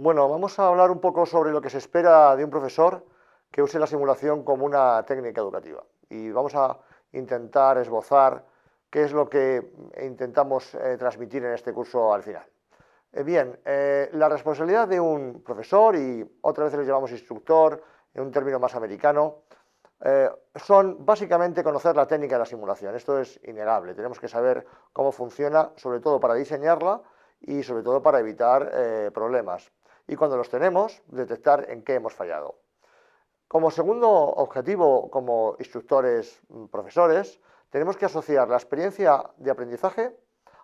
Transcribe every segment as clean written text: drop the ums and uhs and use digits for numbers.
Bueno, vamos a hablar un poco sobre lo que se espera de un profesor que use la simulación como una técnica educativa. Y vamos a intentar esbozar qué es lo que intentamos transmitir en este curso al final. La responsabilidad de un profesor, y otra vez le llamamos instructor, en un término más americano, son básicamente conocer la técnica de la simulación. Esto es innegable. Tenemos que saber cómo funciona, sobre todo para diseñarla y sobre todo para evitar problemas. Y cuando los tenemos, detectar en qué hemos fallado. Como segundo objetivo, como instructores, profesores, tenemos que asociar la experiencia de aprendizaje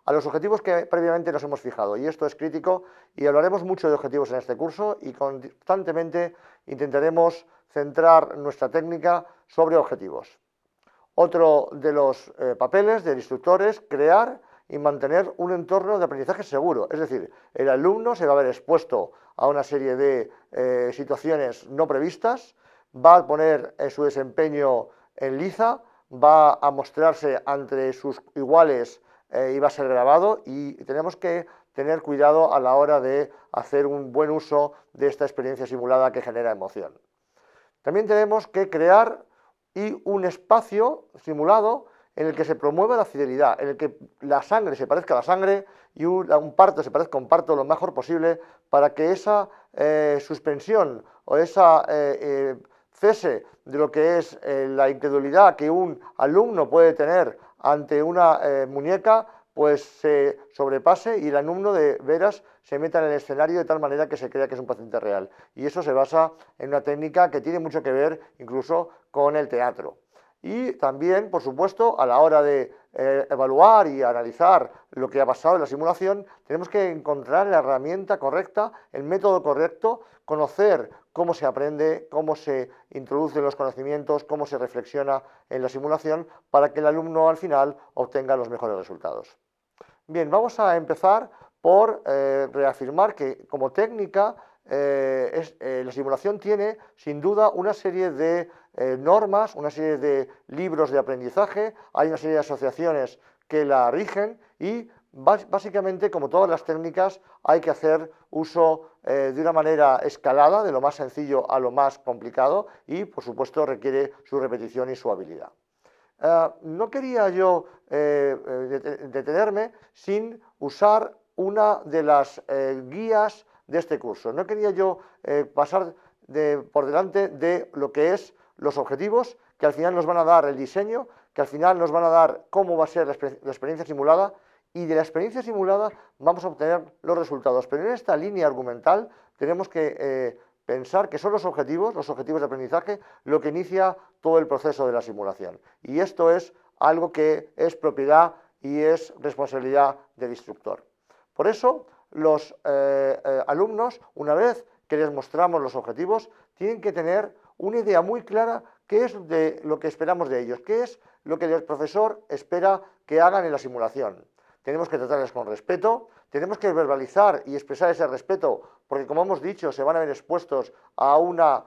a los objetivos que previamente nos hemos fijado. Y esto es crítico y hablaremos mucho de objetivos en este curso y constantemente intentaremos centrar nuestra técnica sobre objetivos. Otro de los papeles del instructor es crear y mantener un entorno de aprendizaje seguro. Es decir, el alumno se va a ver expuesto a una serie de situaciones no previstas, va a poner su desempeño en liza, va a mostrarse ante sus iguales y va a ser grabado, y tenemos que tener cuidado a la hora de hacer un buen uso de esta experiencia simulada que genera emoción. También tenemos que crear un espacio simulado en el que se promueva la fidelidad, en el que la sangre se parezca a la sangre y un parto se parezca a un parto lo mejor posible, para que esa suspensión o esa cese de lo que es la incredulidad que un alumno puede tener ante una muñeca, pues se sobrepase y el alumno de veras se meta en el escenario de tal manera que se crea que es un paciente real. Y eso se basa en una técnica que tiene mucho que ver incluso con el teatro. Y también, por supuesto, a la hora de evaluar y analizar lo que ha pasado en la simulación, tenemos que encontrar la herramienta correcta, el método correcto, conocer cómo se aprende, cómo se introducen los conocimientos, cómo se reflexiona en la simulación para que el alumno al final obtenga los mejores resultados. Bien, vamos a empezar por reafirmar que como técnica la simulación tiene sin duda una serie de normas, una serie de libros de aprendizaje, hay una serie de asociaciones que la rigen y básicamente, como todas las técnicas, hay que hacer uso de una manera escalada, de lo más sencillo a lo más complicado, y por supuesto requiere su repetición y su habilidad. No quería yo detenerme sin usar una de las guías de este curso. No quería yo pasar por delante de lo que es los objetivos, que al final nos van a dar el diseño, que al final nos van a dar cómo va a ser la experiencia simulada, y de la experiencia simulada vamos a obtener los resultados. Pero en esta línea argumental tenemos que pensar que son los objetivos de aprendizaje, lo que inicia todo el proceso de la simulación. Y esto es algo que es propiedad y es responsabilidad del instructor. Por eso, los alumnos, una vez que les mostramos los objetivos, tienen que tener una idea muy clara qué es de lo que esperamos de ellos, qué es lo que el profesor espera que hagan en la simulación. Tenemos que tratarles con respeto, tenemos que verbalizar y expresar ese respeto, porque como hemos dicho, se van a ver expuestos a una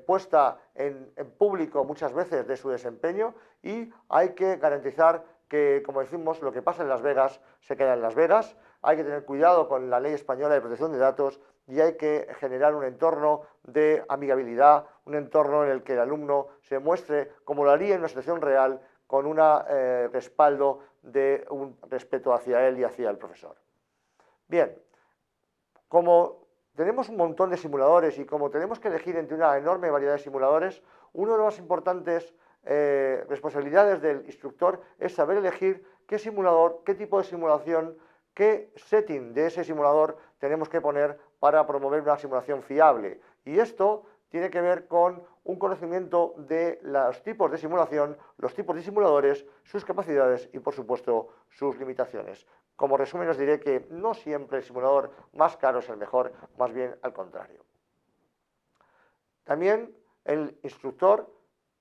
puesta en público muchas veces de su desempeño, y hay que garantizar que, como decimos, lo que pasa en Las Vegas se queda en Las Vegas. Hay que tener cuidado con la ley española de protección de datos y hay que generar un entorno de amigabilidad, un entorno en el que el alumno se muestre como lo haría en una situación real, con un respaldo de un respeto hacia él y hacia el profesor. Bien, como tenemos un montón de simuladores y como tenemos que elegir entre una enorme variedad de simuladores, una de las importantes responsabilidades del instructor es saber elegir qué simulador, qué tipo de simulación, qué setting de ese simulador tenemos que poner para promover una simulación fiable. Y esto tiene que ver con un conocimiento de los tipos de simulación, los tipos de simuladores, sus capacidades y, por supuesto, sus limitaciones. Como resumen os diré que no siempre el simulador más caro es el mejor, más bien al contrario. También el instructor,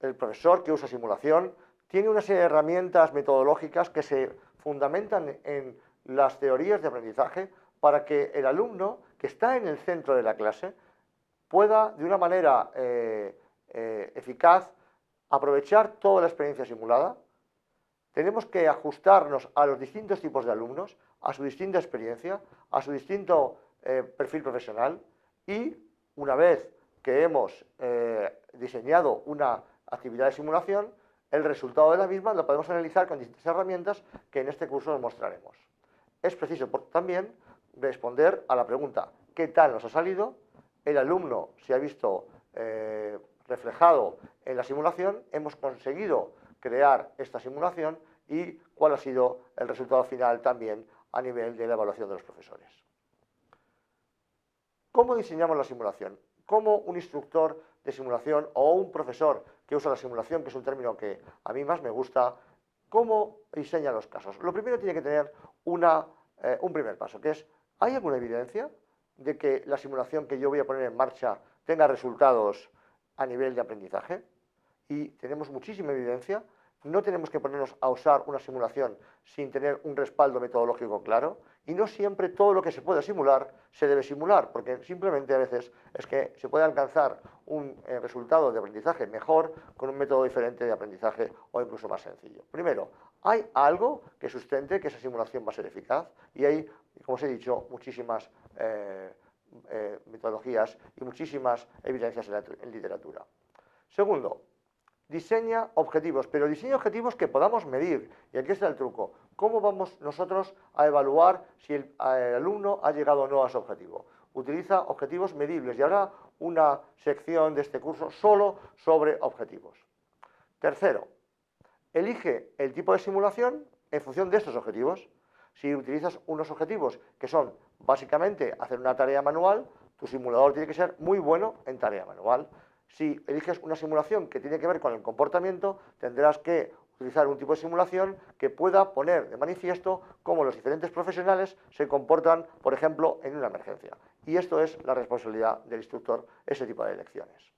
el profesor que usa simulación, tiene una serie de herramientas metodológicas que se fundamentan en las teorías de aprendizaje para que el alumno, que está en el centro de la clase, pueda de una manera eficaz aprovechar toda la experiencia simulada. Tenemos que ajustarnos a los distintos tipos de alumnos, a su distinta experiencia, a su distinto perfil profesional, Y una vez que hemos diseñado una actividad de simulación, el resultado de la misma lo podemos analizar con distintas herramientas que en este curso os mostraremos. Es preciso también responder a la pregunta: ¿qué tal nos ha salido? El alumno se ha visto reflejado en la simulación, hemos conseguido crear esta simulación y cuál ha sido el resultado final también a nivel de la evaluación de los profesores. ¿Cómo diseñamos la simulación? ¿Cómo un instructor de simulación o un profesor que usa la simulación, que es un término que a mí más me gusta, cómo diseña los casos? Lo primero tiene que tener un primer paso, que es: ¿hay alguna evidencia de que la simulación que yo voy a poner en marcha tenga resultados a nivel de aprendizaje? Y tenemos muchísima evidencia. No tenemos que ponernos a usar una simulación sin tener un respaldo metodológico claro, y no siempre todo lo que se puede simular se debe simular, porque simplemente a veces es que se puede alcanzar un resultado de aprendizaje mejor con un método diferente de aprendizaje o incluso más sencillo. Primero, ¿hay algo que sustente que esa simulación va a ser eficaz? Y hay, como os he dicho, muchísimas metodologías y muchísimas evidencias en literatura. Segundo, diseña objetivos, pero diseña objetivos que podamos medir. Y aquí está el truco: ¿cómo vamos nosotros a evaluar si el alumno ha llegado o no a su objetivo? Utiliza objetivos medibles, y habrá una sección de este curso solo sobre objetivos. Tercero, elige el tipo de simulación en función de estos objetivos. Si utilizas unos objetivos que son básicamente hacer una tarea manual, tu simulador tiene que ser muy bueno en tarea manual. Si eliges una simulación que tiene que ver con el comportamiento, tendrás que utilizar un tipo de simulación que pueda poner de manifiesto cómo los diferentes profesionales se comportan, por ejemplo, en una emergencia. Y esto es la responsabilidad del instructor, ese tipo de elecciones.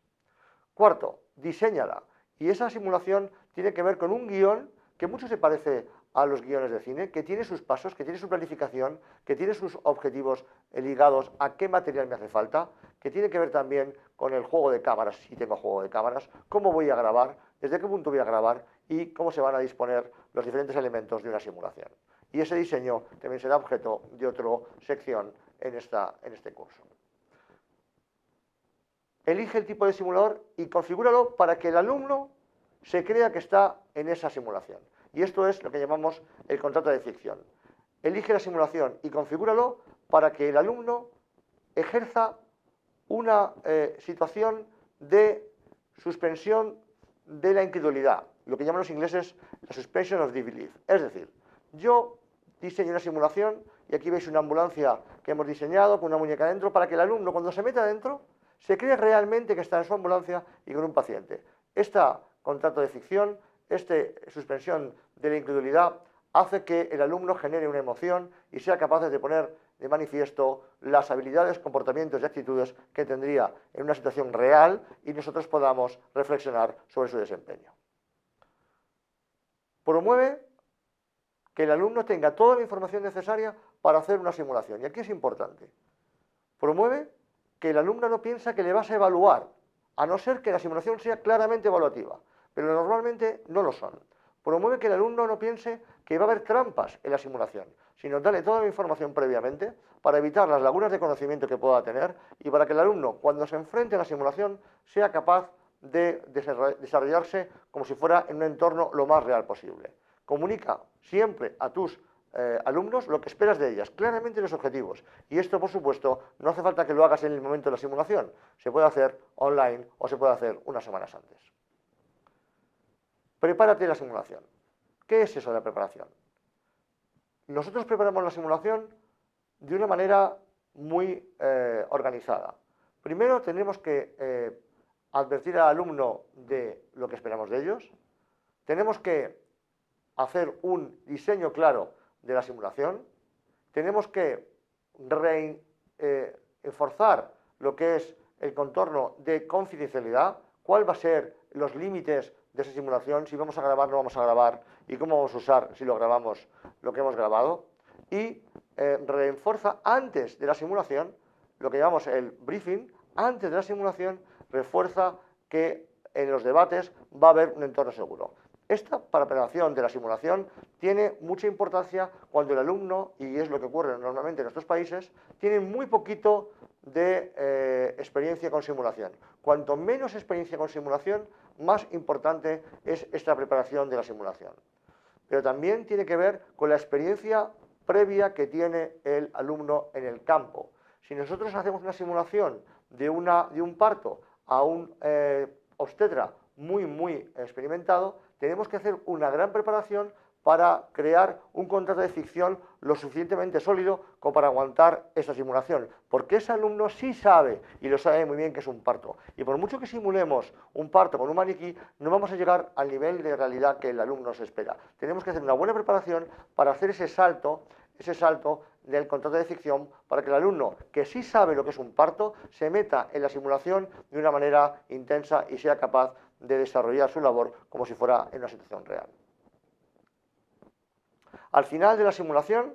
Cuarto, diséñala. Y esa simulación tiene que ver con un guión que mucho se parece a los guiones de cine, que tiene sus pasos, que tiene su planificación, que tiene sus objetivos ligados a qué material me hace falta, que tiene que ver también con el juego de cámaras, si tengo juego de cámaras, cómo voy a grabar, desde qué punto voy a grabar y cómo se van a disponer los diferentes elementos de una simulación. Y ese diseño también será objeto de otra sección en este curso. Elige el tipo de simulador y configúralo para que el alumno se crea que está en esa simulación. Y esto es lo que llamamos el contrato de ficción. Elige la simulación y configúralo para que el alumno ejerza una situación de suspensión de la incredulidad, lo que llaman los ingleses la suspension of disbelief. Es decir, yo diseño una simulación y aquí veis una ambulancia que hemos diseñado con una muñeca dentro para que el alumno, cuando se meta dentro, se cree realmente que está en su ambulancia y con un paciente. Este contrato de ficción, esta suspensión de la incredulidad, hace que el alumno genere una emoción y sea capaz de poner de manifiesto las habilidades, comportamientos y actitudes que tendría en una situación real y nosotros podamos reflexionar sobre su desempeño. Promueve que el alumno tenga toda la información necesaria para hacer una simulación. Y aquí es importante. Promueve que el alumno no piensa que le vas a evaluar, a no ser que la simulación sea claramente evaluativa, pero normalmente no lo son. Promueve que el alumno no piense que va a haber trampas en la simulación, sino dale toda la información previamente para evitar las lagunas de conocimiento que pueda tener y para que el alumno, cuando se enfrente a la simulación, sea capaz de desarrollarse como si fuera en un entorno lo más real posible. Comunica siempre a tus alumnos lo que esperas de ellas, claramente los objetivos. Y esto, por supuesto, no hace falta que lo hagas en el momento de la simulación. Se puede hacer online o se puede hacer unas semanas antes. Prepárate la simulación. ¿Qué es eso de la preparación? Nosotros preparamos la simulación de una manera muy organizada. Primero tenemos que advertir al alumno de lo que esperamos de ellos. Tenemos que hacer un diseño claro de la simulación. Tenemos que reforzar lo que es el contorno de confidencialidad, cuál va a ser los límites de esa simulación, si vamos a grabar, no vamos a grabar, y cómo vamos a usar, si lo grabamos, lo que hemos grabado. Y refuerza antes de la simulación, lo que llamamos el briefing, antes de la simulación, refuerza que en los debates va a haber un entorno seguro. Esta preparación de la simulación tiene mucha importancia cuando el alumno, y es lo que ocurre normalmente en nuestros países, tiene muy poquito de experiencia con simulación. Cuanto menos experiencia con simulación, más importante es esta preparación de la simulación. Pero también tiene que ver con la experiencia previa que tiene el alumno en el campo. Si nosotros hacemos una simulación de un parto a un obstetra muy experimentado, tenemos que hacer una gran preparación para crear un contrato de ficción lo suficientemente sólido como para aguantar esa simulación, porque ese alumno sí sabe, y lo sabe muy bien, que es un parto. Y por mucho que simulemos un parto con un maniquí, no vamos a llegar al nivel de realidad que el alumno se espera. Tenemos que hacer una buena preparación para hacer ese salto del contrato de ficción, para que el alumno, que sí sabe lo que es un parto, se meta en la simulación de una manera intensa y sea capaz de desarrollar su labor como si fuera en una situación real. Al final de la simulación,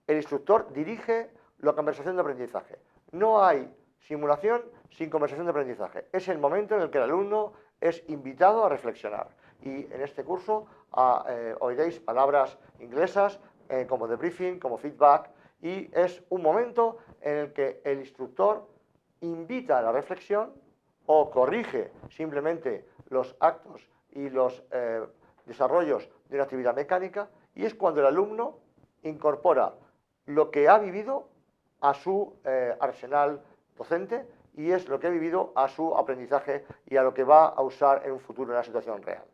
el instructor dirige la conversación de aprendizaje. No hay simulación sin conversación de aprendizaje. Es el momento en el que el alumno es invitado a reflexionar. Y en este curso oiréis palabras inglesas como debriefing, como feedback, y es un momento en el que el instructor invita a la reflexión o corrige simplemente los actos y los desarrollos de una actividad mecánica, y es cuando el alumno incorpora lo que ha vivido a su arsenal docente, y es lo que ha vivido a su aprendizaje y a lo que va a usar en un futuro en la situación real.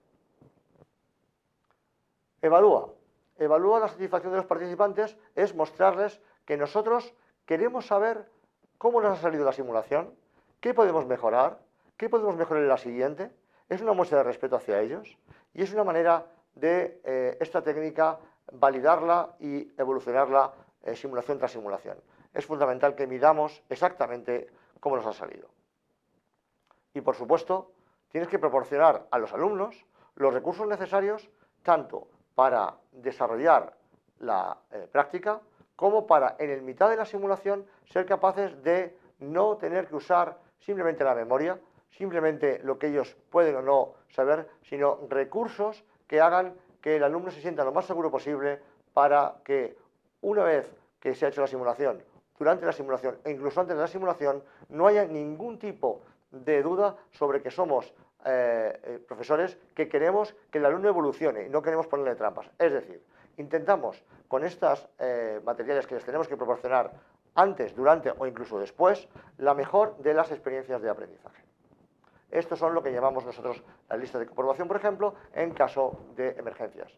Evalúa la satisfacción de los participantes, es mostrarles que nosotros queremos saber cómo nos ha salido la simulación, qué podemos mejorar en la siguiente. Es una muestra de respeto hacia ellos y es una manera de esta técnica validarla y evolucionarla simulación tras simulación. Es fundamental que midamos exactamente cómo nos ha salido. Y por supuesto, tienes que proporcionar a los alumnos los recursos necesarios tanto para desarrollar la práctica como para, en el mitad de la simulación, ser capaces de no tener que usar simplemente la memoria, simplemente lo que ellos pueden o no saber, sino recursos que hagan que el alumno se sienta lo más seguro posible para que, una vez que se ha hecho la simulación, durante la simulación e incluso antes de la simulación, no haya ningún tipo de duda sobre que somos profesores que queremos que el alumno evolucione y no queremos ponerle trampas. Es decir, intentamos con estos materiales que les tenemos que proporcionar antes, durante o incluso después, la mejor de las experiencias de aprendizaje. Estos son lo que llamamos nosotros la lista de comprobación, por ejemplo, en caso de emergencias.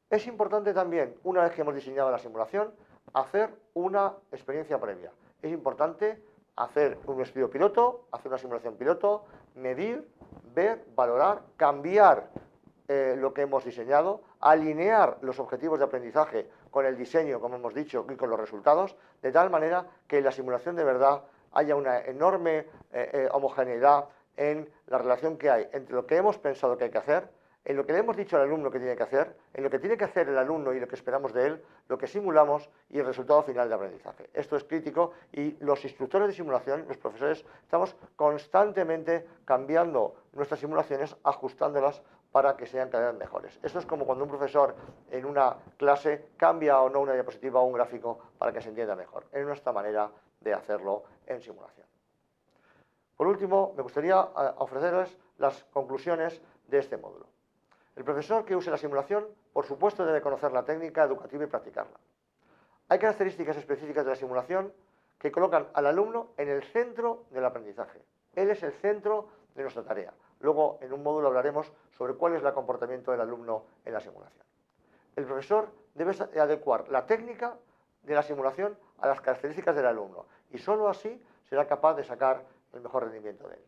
Es importante también, una vez que hemos diseñado la simulación, hacer una experiencia previa. Es importante hacer un estudio piloto, hacer una simulación piloto, medir, ver, valorar, cambiar lo que hemos diseñado, alinear los objetivos de aprendizaje con el diseño, como hemos dicho, y con los resultados, de tal manera que en la simulación de verdad haya una enorme homogeneidad en la relación que hay entre lo que hemos pensado que hay que hacer, en lo que le hemos dicho al alumno que tiene que hacer, en lo que tiene que hacer el alumno y lo que esperamos de él, lo que simulamos y el resultado final de aprendizaje. Esto es crítico y los instructores de simulación, los profesores, estamos constantemente cambiando nuestras simulaciones, ajustándolas para que sean cada vez mejores. Esto es como cuando un profesor en una clase cambia o no una diapositiva o un gráfico para que se entienda mejor. Es nuestra manera de hacerlo en simulación. Por último, me gustaría ofrecerles las conclusiones de este módulo. El profesor que use la simulación, por supuesto, debe conocer la técnica educativa y practicarla. Hay características específicas de la simulación que colocan al alumno en el centro del aprendizaje. Él es el centro de nuestra tarea. Luego, en un módulo hablaremos sobre cuál es el comportamiento del alumno en la simulación. El profesor debe adecuar la técnica de la simulación a las características del alumno y solo así será capaz de sacar el mejor rendimiento de él.